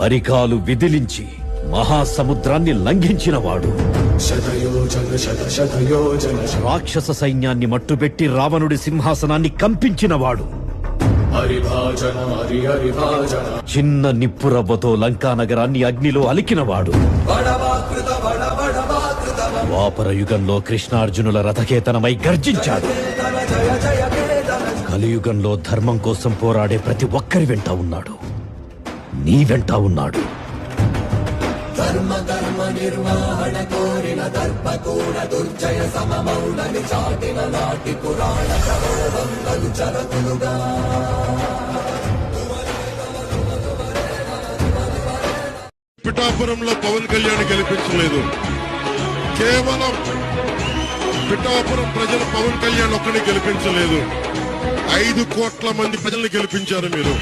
అరికాలు విదిలించి మహాసముద్రాన్ని లంఘించినవాడు. రాక్షస సైన్యాన్ని మట్టుబెట్టి రావణుడి సింహాసనాన్ని కంపించినవాడు. చిన్న నిప్పురవ్వతో లంకా నగరాన్ని అగ్నిలో అలికినవాడు. ద్వాపర యుగంలో కృష్ణార్జునుల రథకేతనమై గర్జించాడు. కలియుగంలో ధర్మం కోసం పోరాడే ప్రతి ఒక్కరి వెంట ఉన్నాడు. నీ వెంట ఉన్నాడు. ధర్మ నిర్వహణ కోరిన దర్పకూడ దుర్జయ సమమౌలని చాటిన నాటి పురాణ ప్రబోధంగలు చరతులుగా. పిఠాపురంలో పవన్ కళ్యాణ్ గెలిపించలేదు. కేవలం పిఠాపురం ప్రజలు పవన్ కళ్యాణ్ ఒక్కడిని గెలిపించలేదు. 5 కోట్ల మంది ప్రజల్ని గెలిపించారు మీరు.